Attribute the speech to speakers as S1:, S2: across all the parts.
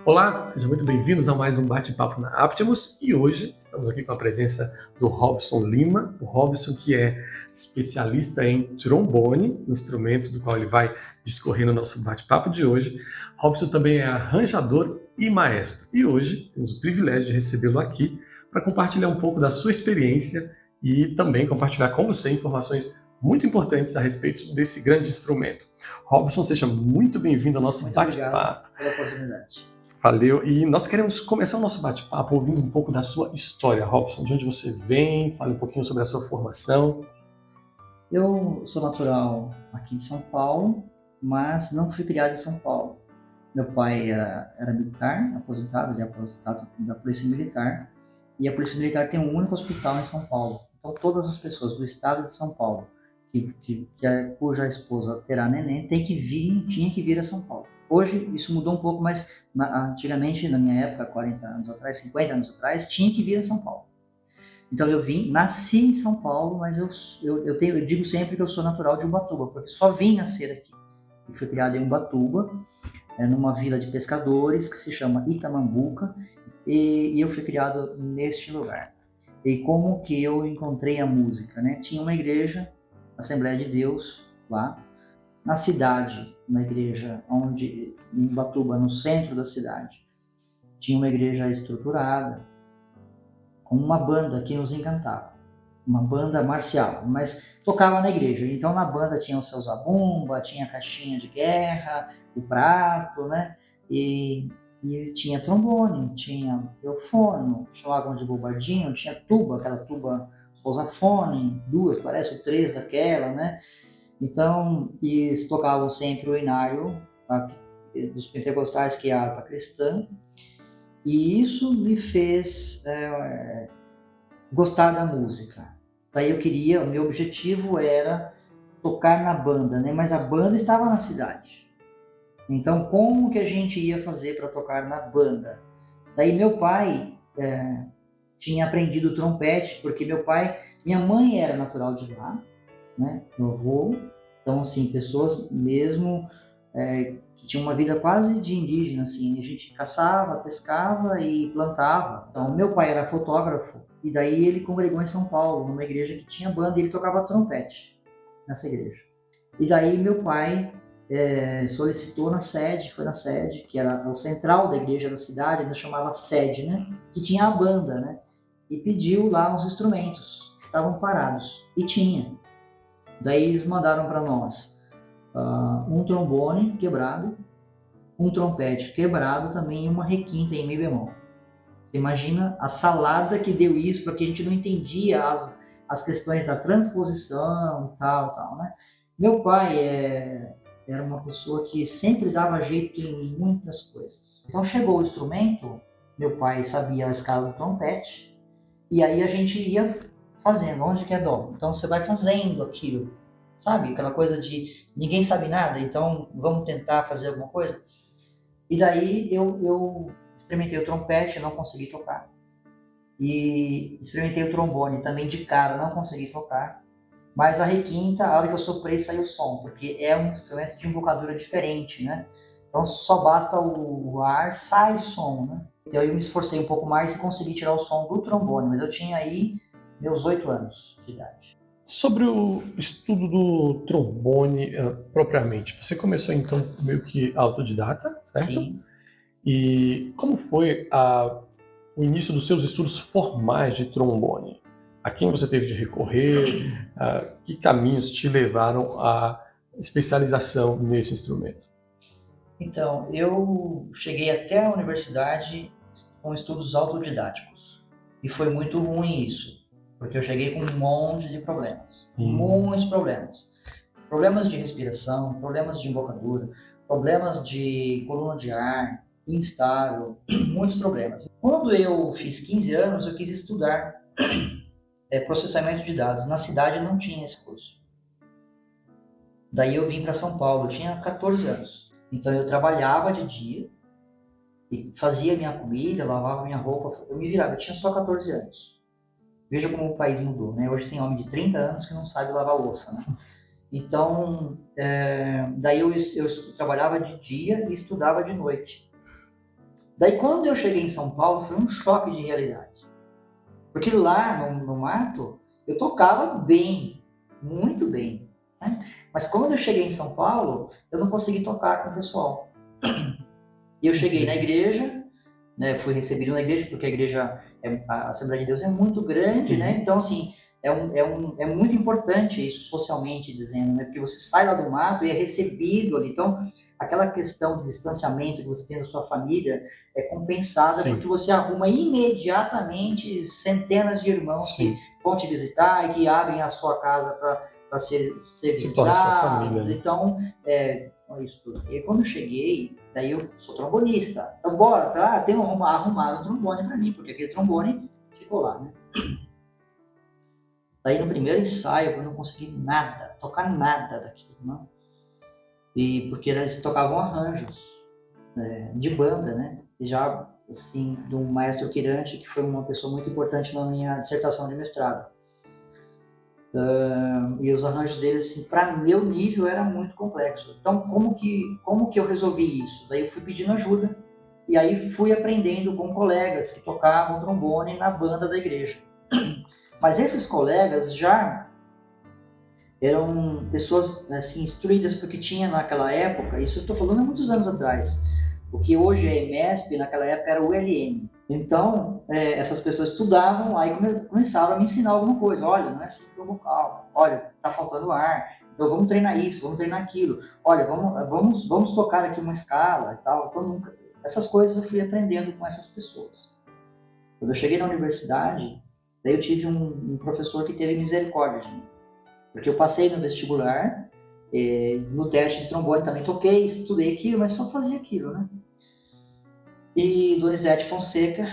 S1: Olá, sejam muito bem-vindos a mais um bate-papo na Aptimus e hoje estamos aqui com a presença do Robson Lima, o Robson que é especialista em trombone, instrumento do qual ele vai discorrer no nosso bate-papo de hoje. Robson também é arranjador e maestro e hoje temos o privilégio de recebê-lo aqui para compartilhar um pouco da sua experiência e também compartilhar com você informações muito importantes a respeito desse grande instrumento. Robson, seja muito bem-vindo ao nosso bate-papo.
S2: Obrigado pela oportunidade.
S1: Valeu. E nós queremos começar o nosso bate-papo ouvindo um pouco da sua história, Robson. De onde você vem? Fale um pouquinho sobre a sua formação.
S2: Eu sou natural aqui de São Paulo, mas não fui criado em São Paulo. Meu pai era militar, aposentado, ele é aposentado da Polícia Militar, e a Polícia Militar tem um único hospital em São Paulo. Então todas as pessoas do estado de São Paulo, cuja esposa terá neném, tinha que vir a São Paulo. Hoje isso mudou um pouco, mas antigamente, na minha época, 40 anos atrás, 50 anos atrás, tinha que vir a São Paulo. Então eu nasci em São Paulo, mas eu digo sempre que eu sou natural de Ubatuba, porque só vim nascer aqui. Eu fui criado em Ubatuba, numa vila de pescadores que se chama Itamambuca, e eu fui criado neste lugar. E como que eu encontrei a música, né? Tinha uma igreja, Assembleia de Deus, lá na cidade, na igreja em Ubatuba, no centro da cidade. Tinha uma igreja estruturada, com uma banda que nos encantava, uma banda marcial, mas tocava na igreja. Então na banda tinha o seu zabumba, tinha a caixinha de guerra, o prato, né? E tinha trombone, tinha eufônio, chamavam de bobardinho, tinha tuba, aquela tuba sousafone, duas, parece, ou três daquela, né? Então, eles tocavam sempre o inário dos pentecostais, que é a harpa cristã, e isso me fez gostar da música. Daí o meu objetivo era tocar na banda, né? Mas a banda estava na cidade. Então, como que a gente ia fazer para tocar na banda? Daí meu pai tinha aprendido trompete, porque minha mãe era natural de lá, né? Meu avô. Então, assim, pessoas mesmo que tinham uma vida quase de indígena, assim. A gente caçava, pescava e plantava. Então, meu pai era fotógrafo e daí ele congregou em São Paulo, numa igreja que tinha banda, e ele tocava trompete nessa igreja. E daí meu pai solicitou foi na sede, que era o central da igreja da cidade, ainda chamava sede, né? Que tinha a banda, né? E pediu lá uns instrumentos que estavam parados. E tinha. Daí eles mandaram para nós um trombone quebrado, um trompete quebrado também e uma requinta em mi bemol. Imagina a salada que deu isso, porque a gente não entendia as questões da transposição e tal, né? Meu pai era uma pessoa que sempre dava jeito em muitas coisas. Então chegou o instrumento, meu pai sabia a escala do trompete, e aí a gente ia fazendo, onde que é dó. Então você vai fazendo aquilo, sabe? Aquela coisa de ninguém sabe nada, então vamos tentar fazer alguma coisa. E daí eu experimentei o trompete, não consegui tocar. E experimentei o trombone também de cara, não consegui tocar. Mas a requinta, a hora que eu soprei, saiu som, porque é um instrumento de embocadura diferente, né? Então só basta o ar, sai som, né? Então eu me esforcei um pouco mais e consegui tirar o som do trombone, mas eu tinha aí meus 8 anos de idade.
S1: Sobre o estudo do trombone propriamente, você começou então meio que autodidata, certo?
S2: Sim.
S1: E como foi o início dos seus estudos formais de trombone? A quem você teve de recorrer? Que caminhos te levaram à especialização nesse instrumento?
S2: Então, eu cheguei até a universidade com estudos autodidáticos. E foi muito ruim isso, porque eu cheguei com um monte de problemas. Muitos problemas. Problemas de respiração, problemas de embocadura, problemas de coluna de ar, instável, muitos problemas. Quando eu fiz 15 anos, eu quis estudar processamento de dados. Na cidade não tinha esse curso. Daí eu vim para São Paulo, eu tinha 14 anos. Então eu trabalhava de dia, e fazia minha comida, lavava minha roupa, eu me virava, eu tinha só 14 anos. Veja como o país mudou, né? Hoje tem homem de 30 anos que não sabe lavar louça, né? Então, daí eu trabalhava de dia e estudava de noite. Daí quando eu cheguei em São Paulo, foi um choque de realidade. Porque lá no mato, eu tocava bem, muito bem, né? Mas quando eu cheguei em São Paulo, eu não consegui tocar com o pessoal. E eu cheguei na igreja, né, fui recebido na igreja, porque a igreja, a Assembleia de Deus é muito grande,
S1: Sim.
S2: né? Então, assim, é muito importante isso socialmente dizendo, né? Porque você sai lá do mato e é recebido ali. Então, aquela questão de distanciamento que você tem da sua família é compensada
S1: Sim.
S2: porque você arruma imediatamente centenas de irmãos
S1: Sim.
S2: que vão te visitar e que abrem a sua casa para ser
S1: Se torna sua
S2: visitados.
S1: família, né?
S2: Então, isso tudo. E quando eu cheguei, daí eu sou trombonista. Então, bora, tá? Tem arrumado um trombone para mim, porque aquele trombone ficou lá, né? Daí no primeiro ensaio eu não consegui nada, tocar nada daquilo, né? E porque eles tocavam arranjos de banda, né? E já, assim, de um maestro Quirante, que foi uma pessoa muito importante na minha dissertação de mestrado. E os arranjos deles, assim, para meu nível, era muito complexo. Então, como que eu resolvi isso? Daí eu fui pedindo ajuda, e aí fui aprendendo com colegas que tocavam trombone na banda da igreja. Mas esses colegas já eram pessoas, assim, instruídas, porque tinha naquela época, isso eu estou falando há muitos anos atrás, o que hoje é EMESP, naquela época era o ULM. Então, essas pessoas estudavam, aí começaram a me ensinar alguma coisa. Olha, não é assim que é o vocal. Olha, tá faltando ar. Então, vamos treinar isso, vamos treinar aquilo. Olha, vamos tocar aqui uma escala e tal. Então, essas coisas eu fui aprendendo com essas pessoas. Quando eu cheguei na universidade, daí eu tive um professor que teve misericórdia de mim. Porque eu passei no vestibular, no teste de trombone também toquei, estudei aquilo, mas só fazia aquilo, né? E Donizete Fonseca,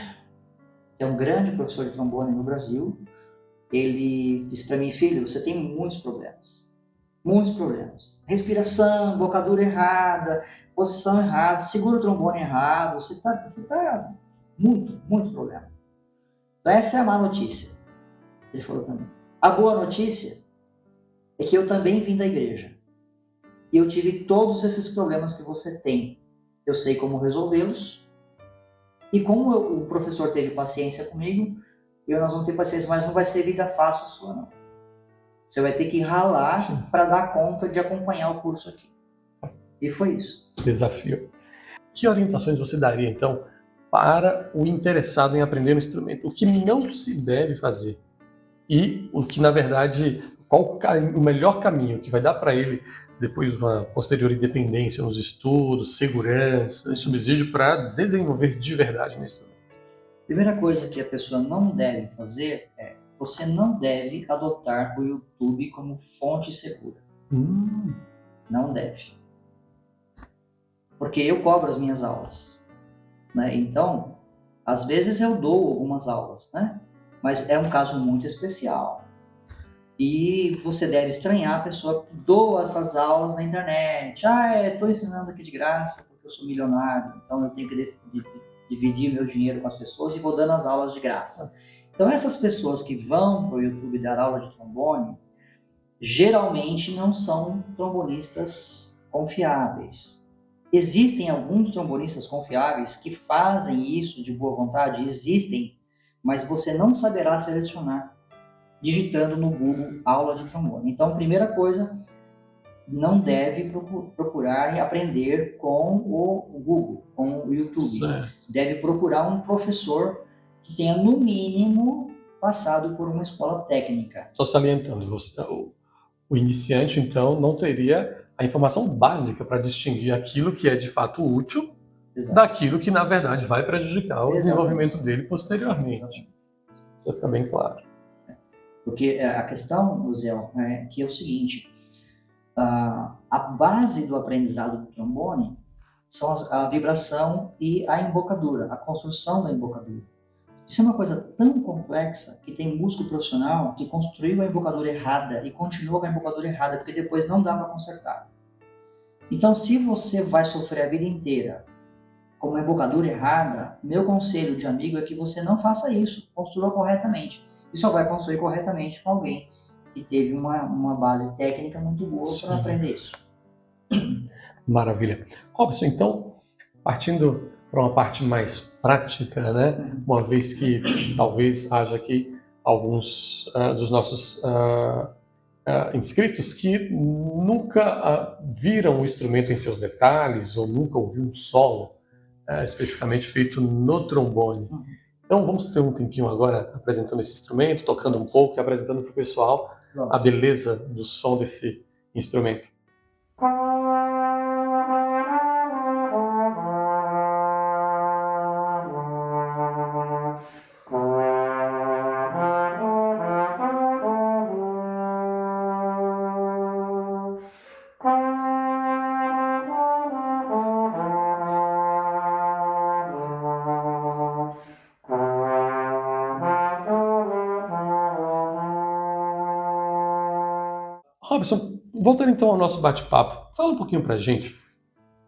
S2: que é um grande professor de trombone no Brasil, ele disse para mim: filho, você tem muitos problemas. Muitos problemas. Respiração, bocadura errada, posição errada, segura o trombone errado, você tá muito problema. Então essa é a má notícia, ele falou para mim. A boa notícia é que eu também vim da igreja. E eu tive todos esses problemas que você tem. Eu sei como resolvê-los. E como o professor teve paciência comigo, nós vamos ter paciência, mas não vai ser vida fácil sua, não. Você vai ter que ralar para dar conta de acompanhar o curso aqui. E foi isso.
S1: Desafio. Que orientações você daria, então, para o interessado em aprender um instrumento? O que não se deve fazer? E o que, na verdade, qual o melhor caminho que vai dar para ele, depois de uma posterior independência nos estudos, segurança e subsídio para desenvolver de verdade no instrumento?
S2: Primeira coisa que a pessoa não deve fazer é: você não deve adotar o YouTube como fonte segura. Não deve. Porque eu cobro as minhas aulas, né? Então, às vezes eu dou algumas aulas, né? Mas é um caso muito especial. E você deve estranhar a pessoa que doa essas aulas na internet. Estou ensinando aqui de graça porque eu sou milionário, então eu tenho que dividir meu dinheiro com as pessoas e vou dando as aulas de graça. Então essas pessoas que vão para o YouTube dar aula de trombone, geralmente não são trombonistas confiáveis. Existem alguns trombonistas confiáveis que fazem isso de boa vontade, existem, mas você não saberá selecionar digitando no Google aula de trombone. Então, primeira coisa, não deve procurar aprender com o Google, com o YouTube.
S1: Certo.
S2: Deve procurar um professor que tenha, no mínimo, passado por uma escola técnica.
S1: Só salientando, o iniciante, então, não teria a informação básica para distinguir aquilo que é de fato útil daquilo que, na verdade, vai prejudicar o desenvolvimento dele posteriormente. Isso fica bem claro.
S2: Porque a questão, Zé, é que é o seguinte: a base do aprendizado do trombone são a vibração e a embocadura, a construção da embocadura. Isso é uma coisa tão complexa que tem músico profissional que construiu a embocadura errada e continua com a embocadura errada, porque depois não dá para consertar. Então, se você vai sofrer a vida inteira com uma embocadura errada, meu conselho de amigo é que você não faça isso, construa corretamente. E só vai construir corretamente com alguém que teve uma base técnica muito boa para aprender isso.
S1: Maravilha. Robson, então, partindo para uma parte mais prática, né? Uma vez que talvez haja aqui alguns dos nossos inscritos que nunca viram o instrumento em seus detalhes ou nunca ouviu um solo especificamente feito no trombone. Então vamos ter um tempinho agora apresentando esse instrumento, tocando um pouco e apresentando para o pessoal a beleza do som desse instrumento. Robson, voltando então ao nosso bate-papo, fala um pouquinho para a gente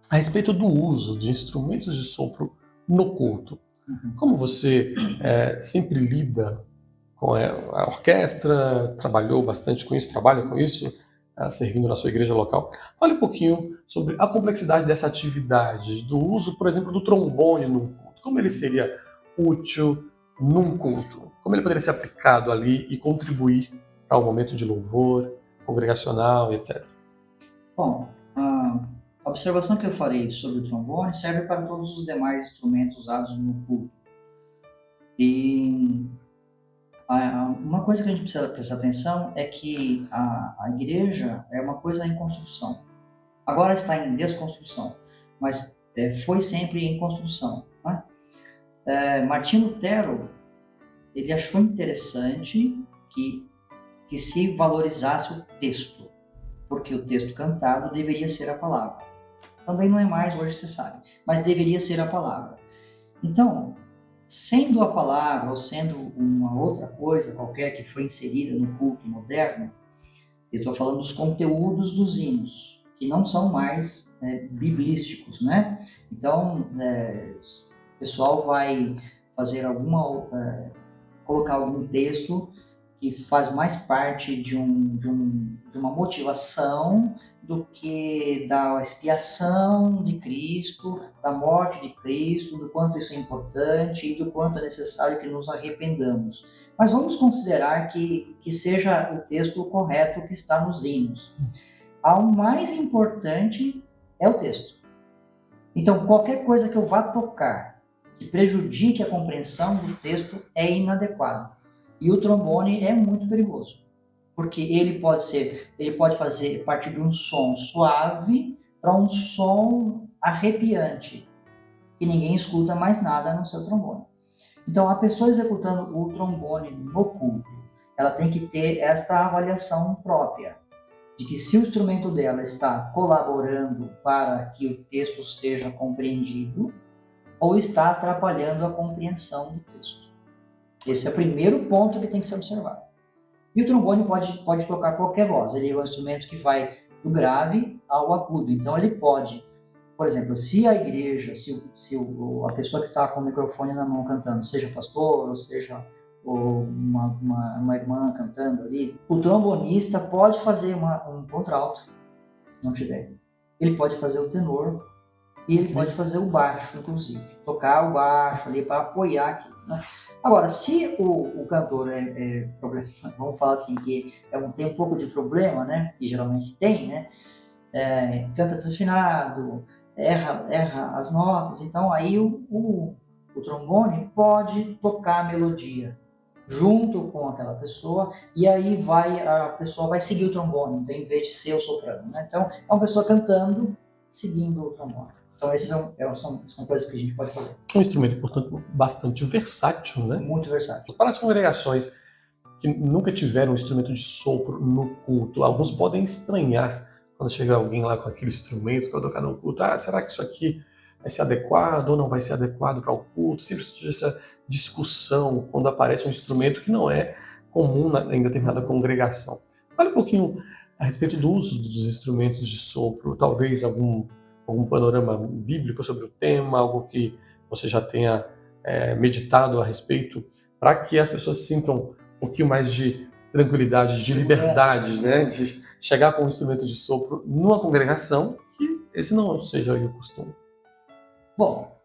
S1: a respeito do uso de instrumentos de sopro no culto. Como você sempre lida com a orquestra, trabalhou bastante com isso, trabalha com isso, servindo na sua igreja local. Fale um pouquinho sobre a complexidade dessa atividade, do uso, por exemplo, do trombone num culto. Como ele seria útil num culto? Como ele poderia ser aplicado ali e contribuir para o momento de louvor congregacional, etc.
S2: Bom, a observação que eu farei sobre o trombone serve para todos os demais instrumentos usados no culto. E uma coisa que a gente precisa prestar atenção é que a igreja é uma coisa em construção. Agora está em desconstrução, mas foi sempre em construção. Né? Martinho Lutero, ele achou interessante que se valorizasse o texto, porque o texto cantado deveria ser a palavra. Também não é mais, hoje você sabe, mas deveria ser a palavra. Então, sendo a palavra ou sendo uma outra coisa qualquer que foi inserida no culto moderno, eu estou falando dos conteúdos dos hinos, que não são mais biblísticos, né? Então, o pessoal vai fazer colocar algum texto que faz mais parte de uma motivação do que da expiação de Cristo, da morte de Cristo, do quanto isso é importante e do quanto é necessário que nos arrependamos. Mas vamos considerar que seja o texto correto que está nos hinos. O mais importante é o texto. Então, qualquer coisa que eu vá tocar que prejudique a compreensão do texto é inadequado. E o trombone é muito perigoso, porque ele pode fazer partir de um som suave para um som arrepiante, que ninguém escuta mais nada no seu trombone. Então, a pessoa executando o trombone no culto, ela tem que ter esta avaliação própria, de que se o instrumento dela está colaborando para que o texto seja compreendido, ou está atrapalhando a compreensão do texto. Esse é o primeiro ponto que tem que ser observado. E o trombone pode tocar qualquer voz. Ele é um instrumento que vai do grave ao agudo. Então ele pode, por exemplo, se a igreja, se a pessoa que está com o microfone na mão cantando, seja pastor, ou seja uma irmã cantando ali, o trombonista pode fazer um contralto, se não tiver. Ele pode fazer o tenor e ele pode fazer o baixo, inclusive. Tocar o baixo ali para apoiar aquilo, né? Agora, se o cantor vamos falar assim, que tem um pouco de problema, né? E geralmente tem, né? Canta desafinado, erra as notas, então aí o trombone pode tocar a melodia junto com aquela pessoa, e aí a pessoa vai seguir o trombone, então, em vez de ser o soprano, né? Então, é uma pessoa cantando, seguindo o trombone. Então, essas são coisas que a gente pode fazer.
S1: Um instrumento, portanto, bastante versátil, né?
S2: Muito versátil.
S1: Para as congregações que nunca tiveram um instrumento de sopro no culto, alguns podem estranhar quando chega alguém lá com aquele instrumento para tocar no culto. Será que isso aqui vai ser adequado ou não vai ser adequado para o culto? Sempre surge essa discussão quando aparece um instrumento que não é comum em determinada congregação. Fale um pouquinho a respeito do uso dos instrumentos de sopro, talvez algum panorama bíblico sobre o tema, algo que você já tenha meditado a respeito, para que as pessoas sintam um pouquinho mais de tranquilidade, de liberdade, né? De chegar com um instrumento de sopro numa congregação, que esse não seja o costume.
S2: Bom,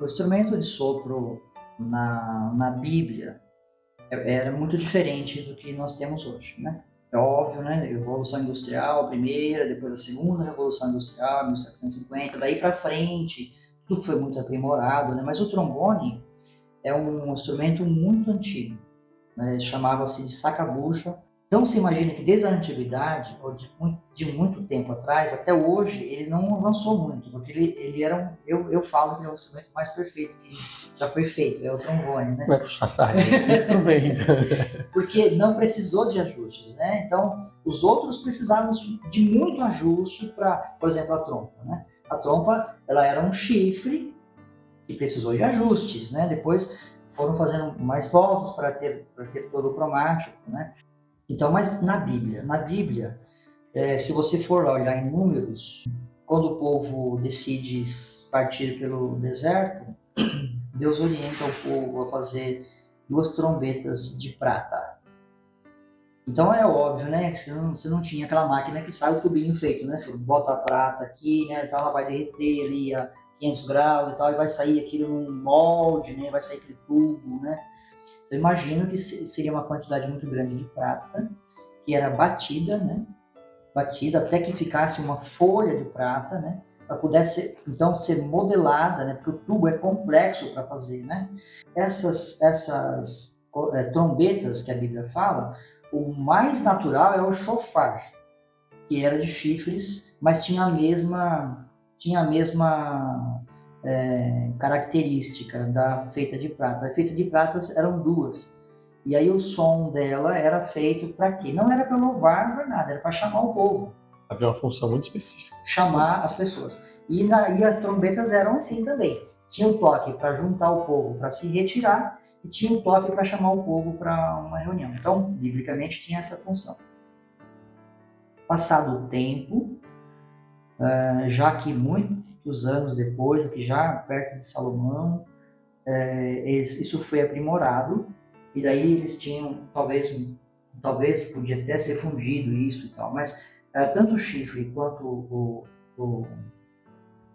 S2: O instrumento de sopro na Bíblia era muito diferente do que nós temos hoje, né? É óbvio, né? Revolução Industrial, a primeira, depois a segunda Revolução Industrial, 1750, daí para frente, tudo foi muito aprimorado, né? Mas o trombone é um instrumento muito antigo, né? Chamava-se de sacabucha. Então se imagina que desde a antiguidade, ou de muito tempo atrás, até hoje, ele não avançou muito, porque ele era eu falo que ele é o instrumento mais perfeito que já foi feito, é o trombone, né?
S1: Não é puxar sardinha esse instrumento.
S2: Porque não precisou de ajustes, né? Então, os outros precisavam de muito ajuste para, por exemplo, a trompa, né? A trompa, ela era um chifre que precisou de ajustes, né? Depois foram fazendo mais voltas para ter todo o cromático, né? Então, mas na Bíblia, se você for lá olhar em Números, quando o povo decide partir pelo deserto, Deus orienta o povo a fazer 2 trombetas de prata. Então é óbvio, né, que você não tinha aquela máquina que sai o tubinho feito, né? Você bota a prata aqui, né, então ela vai derreter ali a 500 graus e tal, e vai sair aquilo num molde, né, vai sair aquele tubo, né? Eu imagino que seria uma quantidade muito grande de prata, que era batida, né? Batida até que ficasse uma folha de prata, né? Para pudesse então ser modelada, né? Porque o tubo é complexo para fazer, né? Essas trombetas que a Bíblia fala, o mais natural é o chofar, que era de chifres, mas tinha a mesma característica da feita de prata. A feita de pratas eram 2. E aí o som dela era feito para quê? Não era para louvar, não era nada, era para chamar o povo.
S1: Havia uma função muito específica.
S2: Chamar as pessoas. E as trombetas eram assim também. Tinha o toque para juntar o povo, para se retirar, e tinha o toque para chamar o povo para uma reunião. Então, biblicamente, tinha essa função. Passado o tempo, já que muitos anos depois, aqui já perto de Salomão, isso foi aprimorado, e daí eles tinham, talvez podia até ser fundido isso e tal, mas tanto o chifre quanto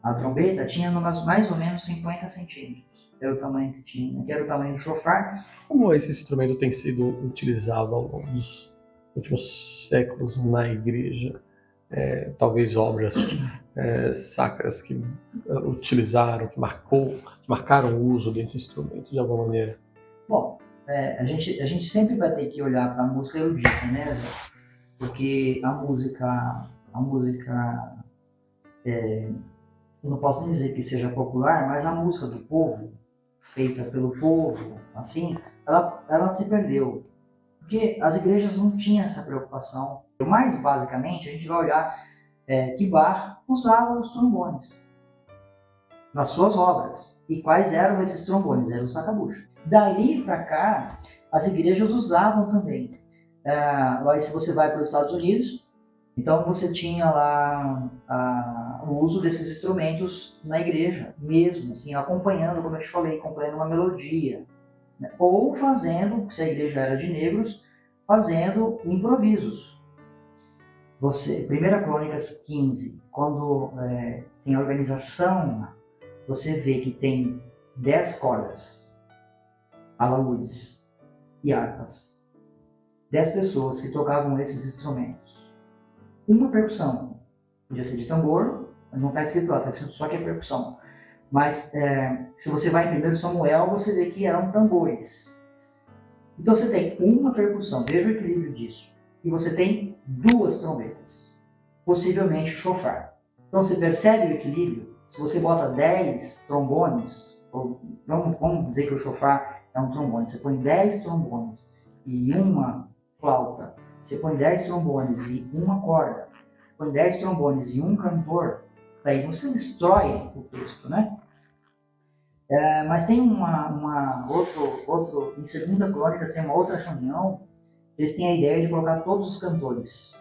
S2: a trombeta tinha mais ou menos 50 centímetros. Era o tamanho que tinha, que era o tamanho do chofar.
S1: Como esse instrumento tem sido utilizado ao longo dos últimos séculos na igreja? Talvez obras sacras que utilizaram, que marcaram o uso desse instrumento de alguma maneira?
S2: Bom, a gente sempre vai ter que olhar para a música erudita, né, Zé? Porque a música eu não posso dizer que seja popular, mas a música do povo, feita pelo povo, assim, ela se perdeu. Porque as igrejas não tinham essa preocupação. Mais basicamente, a gente vai olhar que Bach usava os trombones nas suas obras. E quais eram esses trombones? Eram os sacabuchos. Daí para cá, as igrejas usavam também. Aí se você vai para os Estados Unidos, então você tinha lá o uso desses instrumentos na igreja mesmo, assim, acompanhando, como eu te falei, acompanhando uma melodia, né? Ou fazendo, se a igreja era de negros, fazendo improvisos. 1 Crônicas 15, quando tem a organização, você vê que tem 10 cordas, alaúdes e harpas. 10 pessoas que tocavam esses instrumentos. Uma percussão, podia ser de tambor, não está escrito lá, está escrito só que é percussão. Mas se você vai em 1 Samuel, você vê que eram tambores. Então você tem uma percussão, veja o equilíbrio disso. E você tem 2 trombetas, possivelmente chofar. Então você percebe o equilíbrio? Se você bota 10 trombones, vamos dizer que o chofar é um trombone, você põe 10 trombones e uma flauta, você põe 10 trombones e uma corda, você põe 10 trombones e um cantor, daí você destrói o texto, né? Mas tem em 2 Crônicas tem uma outra reunião, eles têm a ideia de colocar todos os cantores,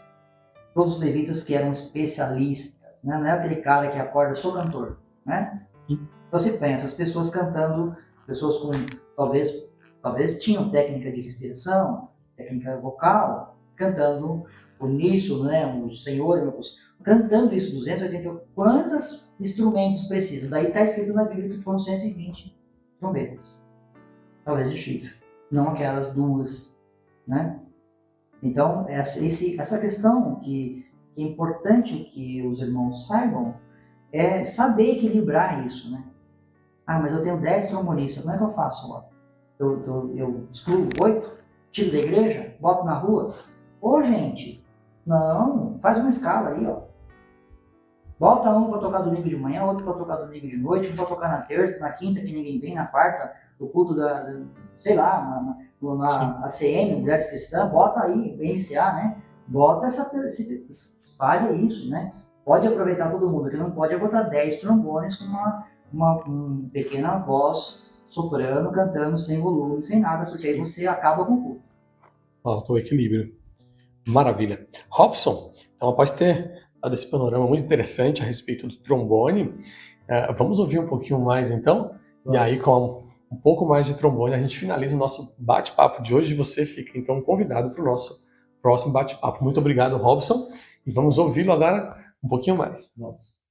S2: todos os levitas que eram especialistas, né? Não é aquele cara que acorda, sou cantor, né? Então você pensa, as pessoas cantando, pessoas com, talvez tinham técnica de respiração, técnica vocal, cantando uníssono, né? O Senhor, cantando isso, 280, quantos instrumentos precisa? Daí está escrito na Bíblia que foram 120 trombetas, talvez de chifre, não aquelas duas, né? Então, essa questão que é importante que os irmãos saibam é saber equilibrar isso, né? Ah, mas eu tenho 10 trombonistas, como é que eu faço? Ó? Eu excluo 8, tiro da igreja, boto na rua? Ô, gente, não, faz uma escala aí, ó. Bota um para tocar domingo de manhã, outro para tocar domingo de noite, um para tocar na terça, na quinta, que ninguém vem, na quarta, o culto sei lá, na ACM, Mulheres Cristãs, bota aí, MCA, né? Bota espalha isso, né? Pode aproveitar todo mundo, que não pode botar 10 trombones com uma pequena voz soprano, cantando sem volume, sem nada, porque aí você acaba com o culto.
S1: Faltou equilíbrio. Maravilha. Robson, então após ter dado esse panorama muito interessante a respeito do trombone, vamos ouvir um pouquinho mais então? Vamos. E aí com um pouco mais de trombone a gente finaliza o nosso bate-papo de hoje e você fica então convidado para o nosso próximo bate-papo. Muito obrigado, Robson, e vamos ouvi-lo agora um pouquinho mais. Vamos.